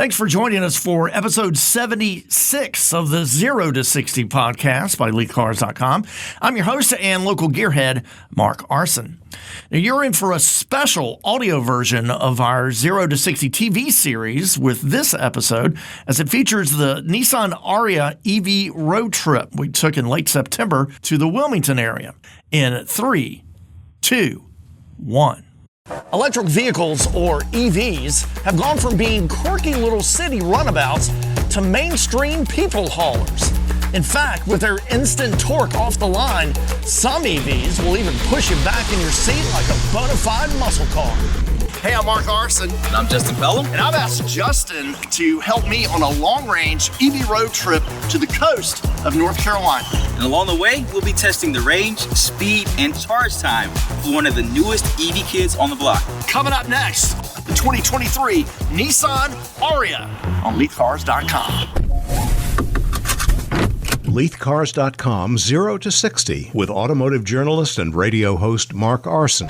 Thanks for joining us for episode 76 of the 0 to 60 podcast by LeithCars.com. I'm your host and local gearhead, Mark Arson. Now, you're in for a special audio version of our 0 to 60 TV series with this episode, as it features the Nissan ARIYA EV road trip we took in late September to the Wilmington area. In 3, 2, 1. Electric vehicles, or EVs, have gone from being quirky little city runabouts to mainstream people haulers. In fact, with their instant torque off the line, some EVs will even push you back in your seat like a bona fide muscle car. Hey, I'm Mark Arson. And I'm Justin Pelham. And I've asked Justin to help me on a long-range EV road trip to the coast of North Carolina. And along the way, we'll be testing the range, speed, and charge time for one of the newest EV kids on the block. Coming up next, the 2023 Nissan ARIYA on LeithCars.com. LeithCars.com 0 to 60 with automotive journalist and radio host Mark Arson.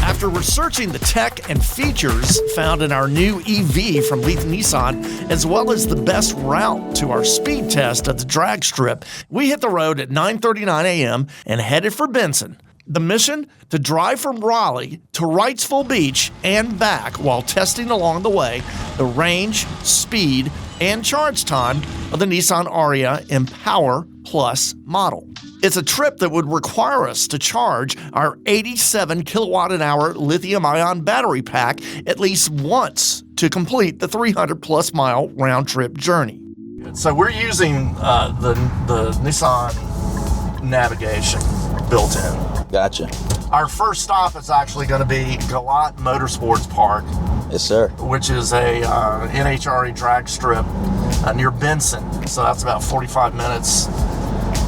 After researching the tech and features found in our new EV from Leith Nissan, as well as the best route to our speed test at the drag strip, we hit the road at 9:39 a.m. and headed for Benson. The mission? To drive from Raleigh to Wrightsville Beach and back while testing along the way the range, speed, and charge time of the Nissan ARIYA Empower Plus model. It's a trip that would require us to charge our 87 kilowatt-an-hour lithium-ion battery pack at least once to complete the 300-plus mile round-trip journey. So we're using the Nissan navigation built in. Gotcha. Our first stop is actually going to be Galat Motorsports Park. Yes, sir. Which is a NHRA drag strip near Benson. So that's about 45 minutes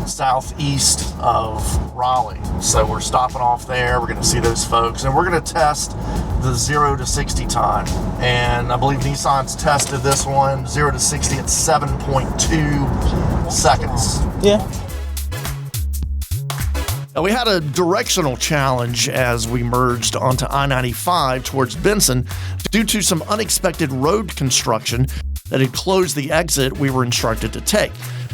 southeast of Raleigh. So we're stopping off there. We're going to see those folks. And we're going to test the 0 to 60 time. And I believe Nissan's tested this one, 0 to 60 at 7.2 seconds. Yeah. Now, we had a directional challenge as we merged onto I-95 towards Benson due to some unexpected road construction that had closed the exit we were instructed to take.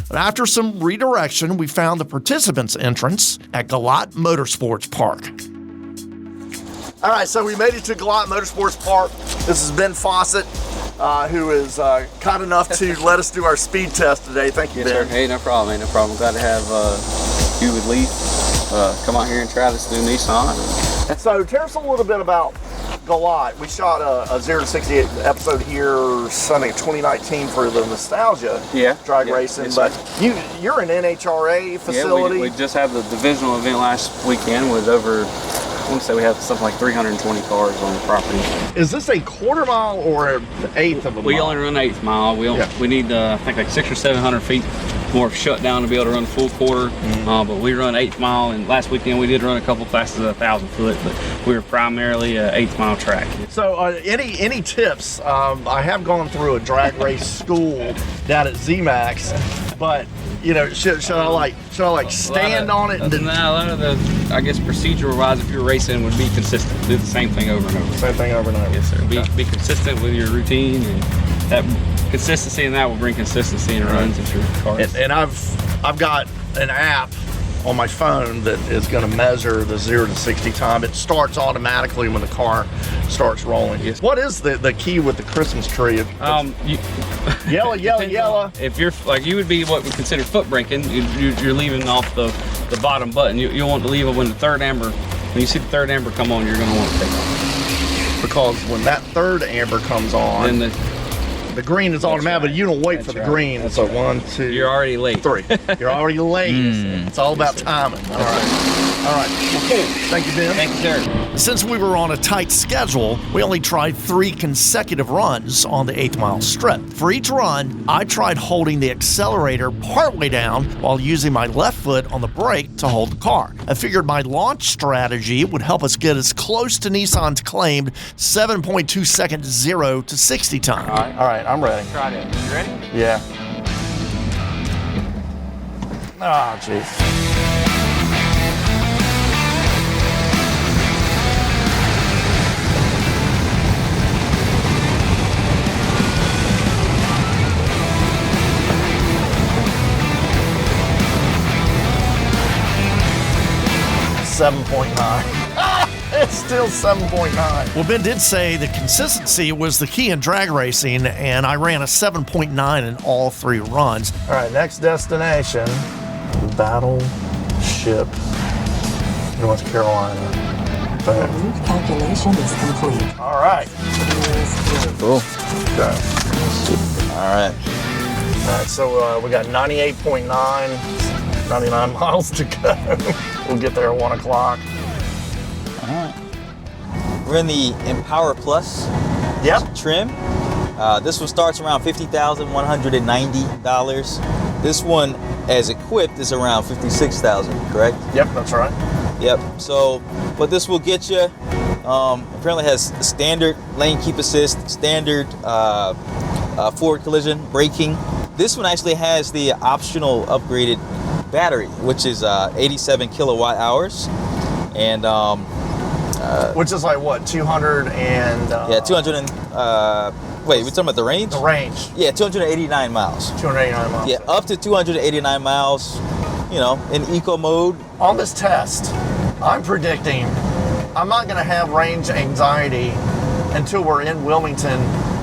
But after some redirection, we found the participants' entrance at Galat Motorsports Park. All right, so we made it to Galat Motorsports Park. This is Ben Fawcett, who is kind enough to let us do our speed test today. Thank you, yes, Ben. Sir. Hey, no problem, man. No problem. Glad to have you with Leith come out here and try this new Nissan. So tell us a little bit about Galat. We shot a 0 to 60 episode here Sunday 2019 for the Nostalgia drag racing, yes, but you're an NHRA facility. Yeah, we just had the divisional event last weekend with over, I want to say we have something like 320 cars on the property. Is this a quarter mile or an eighth of a mile? We only run eighth mile. We need I think like 600 or 700 feet more of shutdown to be able to run full quarter. But we run eighth mile, and last weekend we did run a couple classes of 1,000 foot, but we were primarily an eighth mile track. So any tips? I have gone through a drag race school down at ZMAX, but you know, should I like stand on it? A lot of the, I guess, procedural wise, if you're racing, would be consistent. Do the same thing over and over. Same thing over and over. Yes, sir. Be consistent with your routine, and that consistency in that will bring consistency in runs if your car is. And I've got an app on my phone that is going to measure the 0 to 60 time. It starts automatically when the car starts rolling. Yes. What is the key with the Christmas tree? Yellow. If you're like, you would be what we consider foot braking. You're leaving off the bottom button. You'll want to leave it when the third amber. When you see the third amber come on, you're going to want to take off. Because when that third amber comes on, then the green is automatic, but you don't wait for the green. It's a 1, 2. You're already late. 3. You're already late. It's all about timing. All right. Well, cool. Thank you, Ben. Thank you, sir. Since we were on a tight schedule, we only tried 3 consecutive runs on the 8th mile strip. For each run, I tried holding the accelerator partway down while using my left foot on the brake to hold the car. I figured my launch strategy would help us get as close to Nissan's claimed 7.2 second 0 to 60 time. All right, I'm ready. Try it. You ready? Yeah. Ah, jeez. 7.9. It's still 7.9. Well, Ben did say the consistency was the key in drag racing, and I ran a 7.9 in all 3 runs. All right, next destination, Battleship, North Carolina. Boom. Calculation is complete. All right. Cool. Okay. All right. All right, so we got 98.9, 99 miles to go. We'll get there at 1 o'clock. All right. We're in the Empower Plus trim. This one starts around $50,190. This one, as equipped, is around $56,000, correct? Yep, that's right. Yep. So, what this will get you, apparently has standard lane keep assist, standard forward collision braking. This one actually has the optional upgraded battery, which is 87 kilowatt hours, and which is like what, 200 and 200 and wait, we're talking about the range? The range. Yeah, 289 miles. 289 miles. Yeah, up to 289 miles. You know, in eco mode. On this test, I'm predicting I'm not going to have range anxiety until we're in Wilmington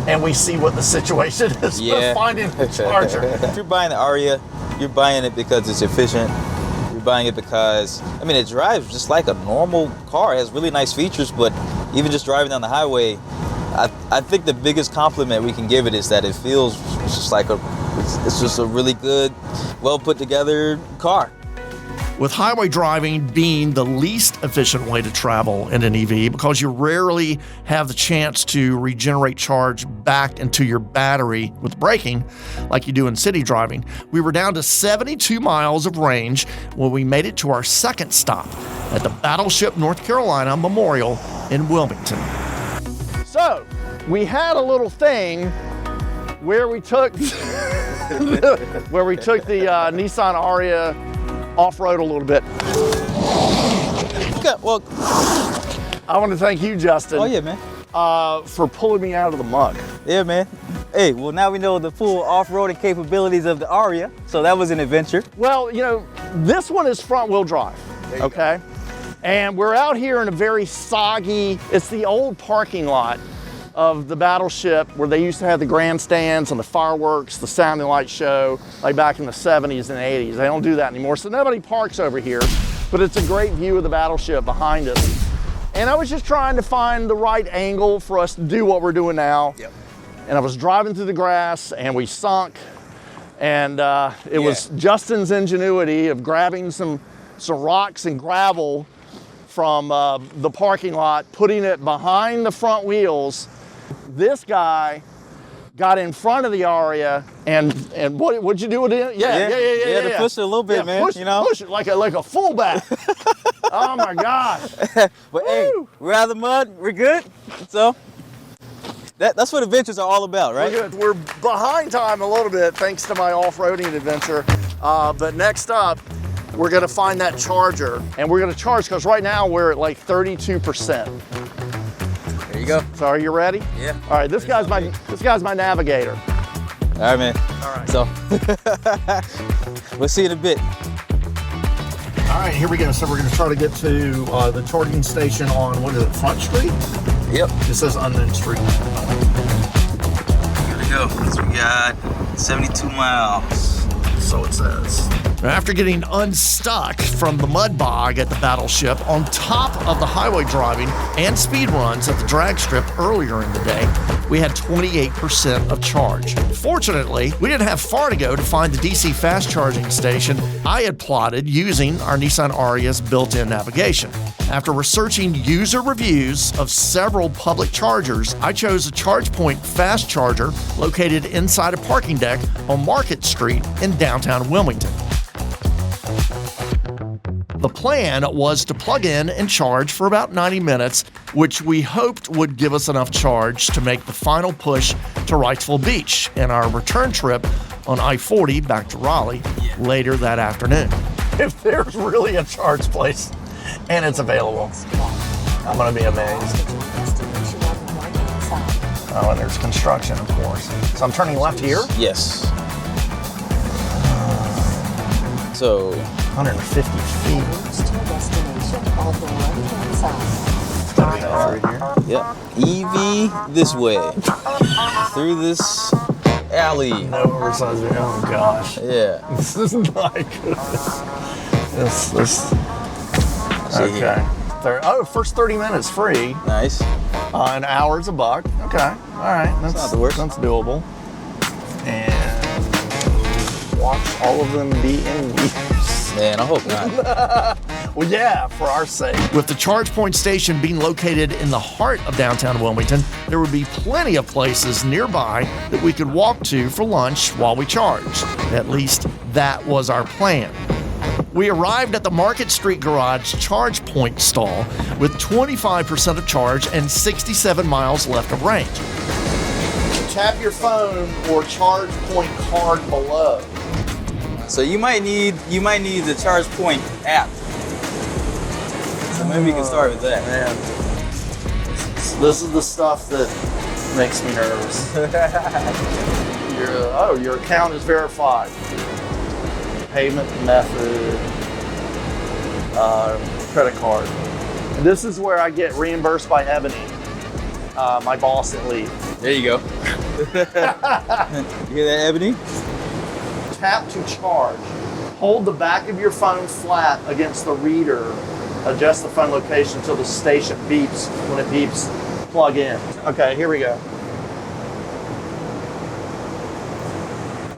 and we see what the situation is for finding the charger. If you're buying the ARIYA, you're buying it because it's efficient. You're buying it because, I mean, it drives just like a normal car. It has really nice features, but even just driving down the highway, I think the biggest compliment we can give it is that it feels just like it's just a really good, well put together car. With highway driving being the least efficient way to travel in an EV because you rarely have the chance to regenerate charge back into your battery with braking like you do in city driving, we were down to 72 miles of range when we made it to our second stop at the Battleship, North Carolina Memorial in Wilmington. So, we had a little thing where we took the Nissan ARIYA off-road a little bit. Okay, well, I want to thank you, Justin. Oh yeah, man. For pulling me out of the muck. Yeah, man. Hey, well, now we know the full off-roading capabilities of the ARIYA, so that was an adventure. Well, you know, this one is front-wheel drive, okay? And we're out here in a very soggy, it's the old parking lot of the Battleship where they used to have the grandstands and the fireworks, the sounding light show, like back in the 70s and 80s. They don't do that anymore, so nobody parks over here, but it's a great view of the Battleship behind us. And I was just trying to find the right angle for us to do what we're doing now. Yep. And I was driving through the grass and we sunk, and it was Justin's ingenuity of grabbing some rocks and gravel from the parking lot, putting it behind the front wheels. This guy got in front of the ARIYA, and what'd you do with it? Yeah, to push it a little bit, man. Push it like a fullback. Oh my gosh! But hey, we're out of the mud. We're good. So that's what adventures are all about, right? We're good. We're behind time a little bit thanks to my off-roading adventure. But next up, we're gonna find that charger, and we're gonna charge because right now we're at like 32%. There you go. So are you ready? Yeah. All right, this guy's my navigator. All right, man. All right. So we'll see you in a bit. All right, here we go. So we're going to try to get to the charging station on, what is it, Front Street? Yep. It says unknown street. Here we go. So we got 72 miles. So it says. After getting unstuck from the mud bog at the Battleship, on top of the highway driving and speed runs at the drag strip earlier in the day, we had 28% of charge. Fortunately, we didn't have far to go to find the DC fast charging station I had plotted using our Nissan ARIYA's built-in navigation. After researching user reviews of several public chargers, I chose a ChargePoint fast charger located inside a parking deck on Market Street in downtown Wilmington. The plan was to plug in and charge for about 90 minutes, which we hoped would give us enough charge to make the final push to Wrightsville Beach and our return trip on I-40 back to Raleigh later that afternoon. If there's really a charge place and it's available, I'm going to be amazed. Oh, and there's construction, of course. So I'm turning left here? Yes. So 150 feet. to the left-hand side. Yep. EV this way. Through this alley. No oversized. Oh gosh. Yeah. This is not good. This. See Okay. here. First 30 minutes free. Nice. An hour's $1. Okay. All right. That's not the worst. That's doable. And watch all of them be in use. Man, I hope not. Well, yeah, for our sake. With the charge point station being located in the heart of downtown Wilmington, there would be plenty of places nearby that we could walk to for lunch while we charged. At least that was our plan. We arrived at the Market Street Garage charge point stall with 25% of charge and 67 miles left of range. Tap your phone or charge point card below. So you might need the ChargePoint app. So maybe we can start with that. Man, this is the stuff that makes me nervous. Your account is verified. Payment method, credit card. And this is where I get reimbursed by Ebony, my boss at Leith. There you go. You hear that, Ebony? Tap to charge. Hold the back of your phone flat against the reader. Adjust the phone location until the station beeps. When it beeps, plug in. Okay, here we go.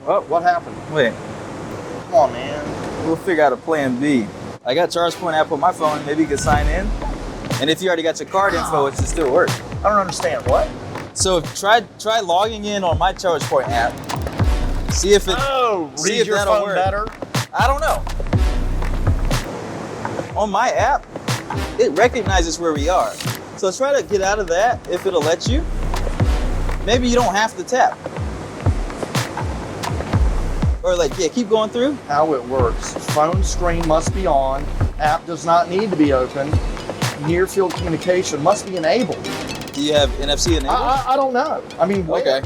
Oh, what happened? Wait, Come on, man. we'll figure out a plan B. I got ChargePoint app on my phone. Maybe you can sign in. And if you already got your card info, it should still work. I don't understand. What? So try logging in on my ChargePoint app. See if it. see read if your that'll phone work. better? I don't know. On my app, it recognizes where we are. So try to get out of that if it'll let you. Maybe you don't have to tap. Or keep going through. How it works. Phone screen must be on. App does not need to be open. Near field communication must be enabled. Do you have NFC enabled? I don't know. I mean, where? Okay.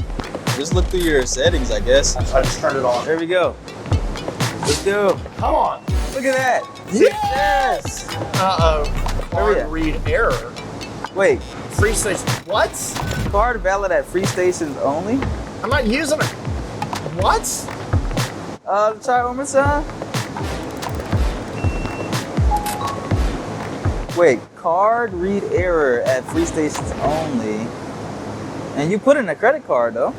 Just look through your settings, I guess. I just turned it on. There we go. Let's go. Come on. Look at that. Yes! Uh-oh. Where we Card at? read error. Wait, Free station. What? card valid at free stations only? I'm not using it. What? Try it one more time. Wait, card read error at free stations only. And you put in a credit card though.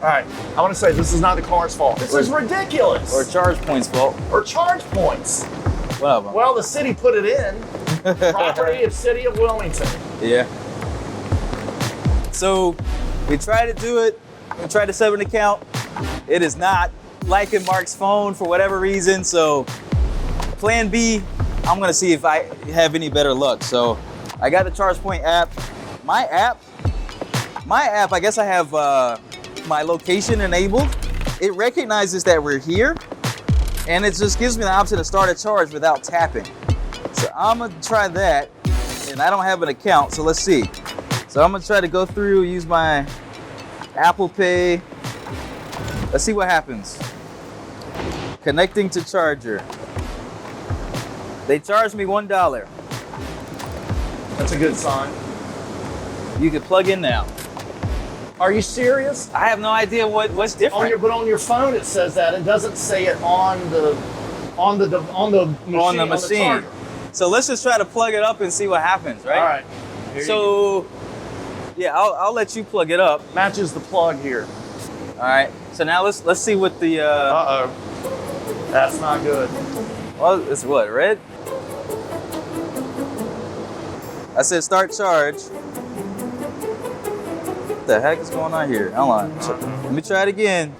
All right. I want to say this is not the car's fault. This is ridiculous. Or ChargePoint's fault. Or charge points. One of them. Well, the city put it in. Property of City of Wilmington. Yeah. So we tried to do it. We tried to set up an account. It is not liking Mark's phone for whatever reason. So plan B, I'm gonna see if I have any better luck. So I got the ChargePoint app. My app, I guess I have my location enabled. It recognizes that we're here and it just gives me the option to start a charge without tapping. So I'm gonna try that, and I don't have an account, so let's see. So I'm gonna try to go through, use my Apple Pay. Let's see what happens. Connecting to charger. They charged me $1. That's a good sign. You can plug in now. Are you serious? I have no idea what's different. But on your phone it says that. It doesn't say it on the machine. charger. So let's just try to plug it up and see what happens, right? All right. Here So yeah, I'll let you plug it up. matches the plug here. All right. So now let's see what the Uh-oh. That's not good. well, it's what, red? I said start charge. What the heck is going on here? Hold on. Let me try it again.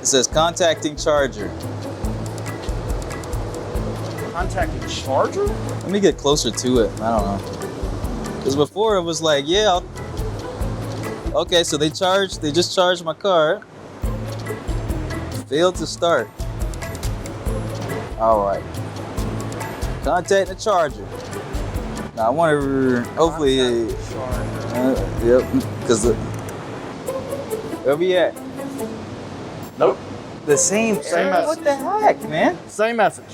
It says contacting charger. Contacting charger? Let me get closer to it. I don't know. Because before it was like, yeah, okay, so they just charged my card. Failed to start. All right. Contact the charger. Now I want to hopefully, yep, because where we at? Nope. The same Same error? message. What the heck, man? Same message.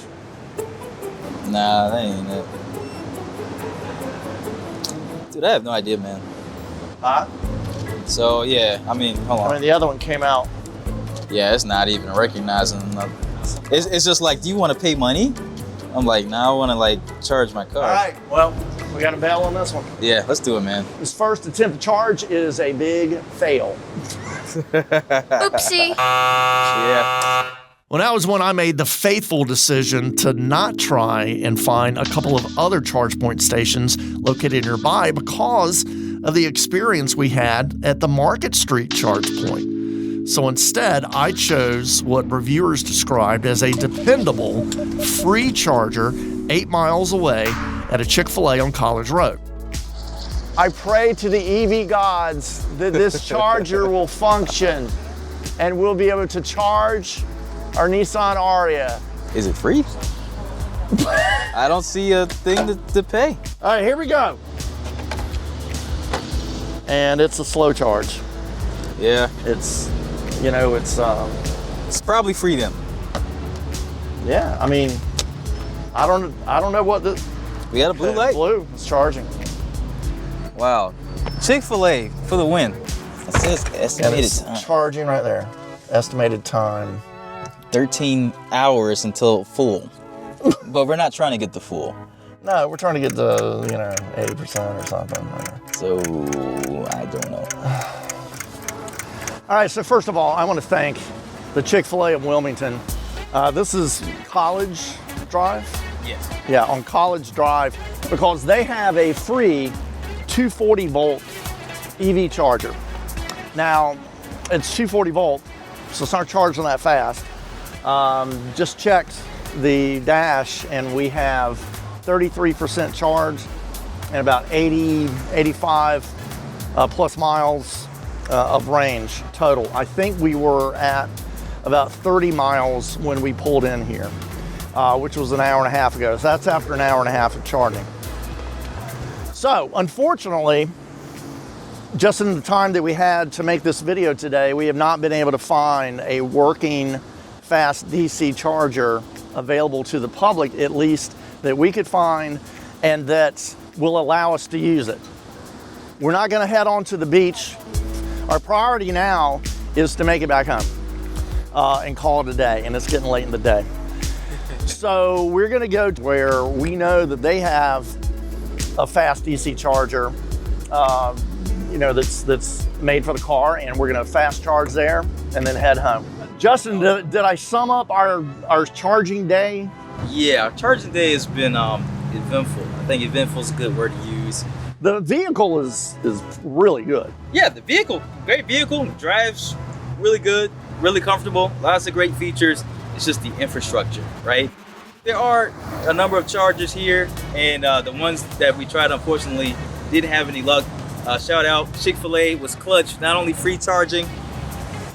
Nah, that ain't it. Dude, I have no idea, man. Huh? So, yeah, I mean, hold on. I mean, the other one came out. Yeah, it's not even recognizing nothing. It's just like, do you want to pay money? I'm like, nah, I want to like charge my car. All right, well, we got a bail on this one. Yeah, let's do it, man. This first attempt to charge is a big fail. Oopsie. Yeah. Well, that was when I made the faithful decision to not try and find a couple of other charge point stations located nearby because of the experience we had at the Market Street charge point. So instead, I chose what reviewers described as a dependable, free charger 8 miles away at a Chick-fil-A on College Road. I pray to the EV gods that this charger will function and we'll be able to charge our Nissan ARIYA. Is it free? I don't see a thing to pay. All right, here we go. And it's a slow charge. Yeah. It's, you know, it's probably free then. Yeah, I mean, I don't know what the We got a blue light. Blue, it's charging. Wow. Chick-fil-A for the win. That says And estimated it's time. charging right there. Estimated time. 13 hours until full. But we're not trying to get the full. No, we're trying to get the, 80% or something. So, I don't know. All right, so first of all, I want to thank the Chick-fil-A of Wilmington. This is College Drive? Yes. Yeah, on College Drive, because they have a free 240 volt EV charger. Now, it's 240 volt, so it's not charging that fast. Just checked the dash and we have 33% charge and about 85 plus miles of range total. I think we were at about 30 miles when we pulled in here, which was an hour and a half ago. So that's after an hour and a half of charging. So unfortunately, just in the time that we had to make this video today, we have not been able to find a working fast DC charger available to the public, at least that we could find and that will allow us to use it. We're not going to head on to the beach. Our priority now is to make it back home and call it a day, and it's getting late in the day. So we're going to go to where we know that they have a fast DC charger that's made for the car, and we're going to fast charge there and then head home. Justin, did I sum up our charging day? Yeah, our charging day has been eventful. I think eventful is a good word to use. The vehicle is really good. Yeah, the vehicle, great vehicle, drives really good, really comfortable, lots of great features. It's just the infrastructure, right? There are a number of chargers here, and the ones that we tried, unfortunately, didn't have any luck. Shout out, Chick-fil-A was clutch, not only free charging,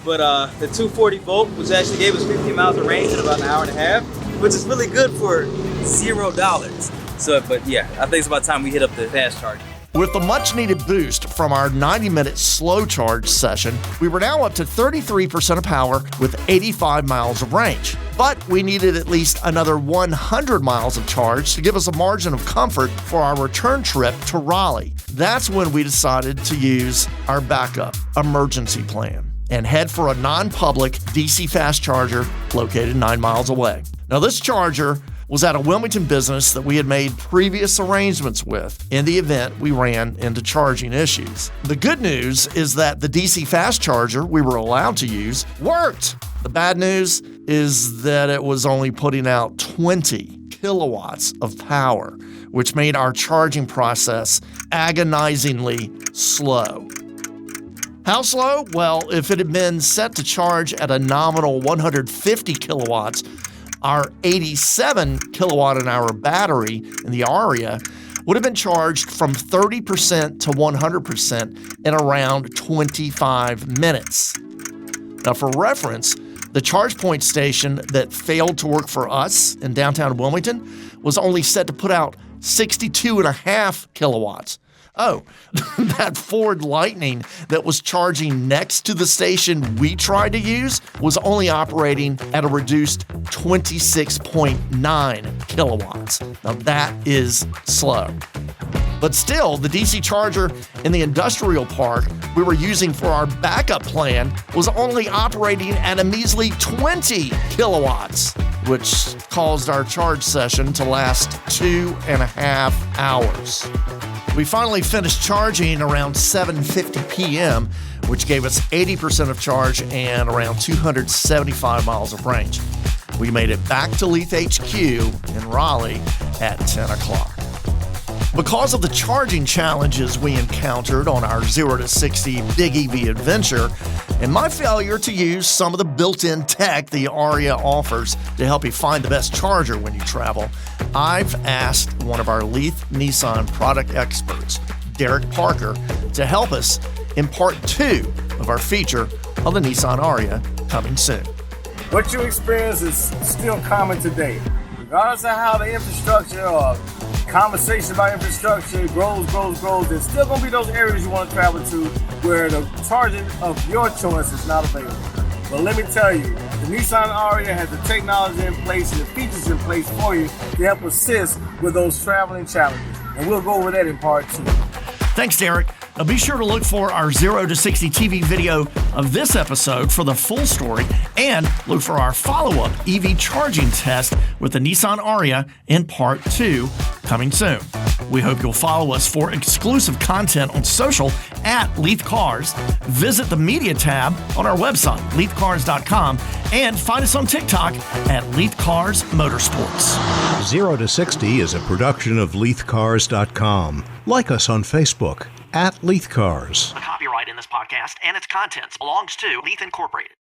but the 240 volt, which actually gave us 50 miles of range in about an hour and a half, which is really good for $0. So, but yeah, I think it's about time we hit up the fast charging. With the much needed boost from our 90-minute slow charge session, we were now up to 33% of power with 85 miles of range. But we needed at least another 100 miles of charge to give us a margin of comfort for our return trip to Raleigh. That's when we decided to use our backup emergency plan and head for a non-public DC fast charger located 9 miles away. Now, this charger was at a Wilmington business that we had made previous arrangements with in the event we ran into charging issues. The good news is that the DC fast charger we were allowed to use worked. The bad news is that it was only putting out 20 kilowatts of power, which made our charging process agonizingly slow. How slow? Well, if it had been set to charge at a nominal 150 kilowatts, our 87 kilowatt an hour battery in the ARIYA would have been charged from 30% to 100% in around 25 minutes. Now, for reference, the charge point station that failed to work for us in downtown Wilmington was only set to put out 62.5 kilowatts. Oh, that Ford Lightning that was charging next to the station we tried to use was only operating at a reduced 26.9 kilowatts. Now that is slow. But still, the DC charger in the industrial park we were using for our backup plan was only operating at a measly 20 kilowatts, which caused our charge session to last 2.5 hours. We finally finished charging around 7:50 p.m., which gave us 80% of charge and around 275 miles of range. We made it back to Leith HQ in Raleigh at 10 o'clock. Because of the charging challenges we encountered on our 0 to 60 Big EV adventure, and my failure to use some of the built-in tech the ARIYA offers to help you find the best charger when you travel, I've asked one of our Leith Nissan product experts, Derek Parker, to help us in part 2 of our feature on the Nissan ARIYA coming soon. What you experience is still common today. Regardless of how the infrastructure or conversation about infrastructure grows, there's still going to be those areas you want to travel to where the charging of your choice is not available. But let me tell you, the Nissan ARIYA has the technology in place and the features in place for you to help assist with those traveling challenges. And we'll go over that in part 2. Thanks, Derek. Now be sure to look for our 0 to 60 TV video of this episode for the full story, and look for our follow-up EV charging test with the Nissan ARIYA in part 2 coming soon. We hope you'll follow us for exclusive content on social at LeithCars. Visit the media tab on our website, LeithCars.com, and find us on TikTok at LeithCars Motorsports. 0 to 60 is a production of LeithCars.com. Like us on Facebook at LeithCars. The copyright in this podcast and its contents belongs to Leith Incorporated.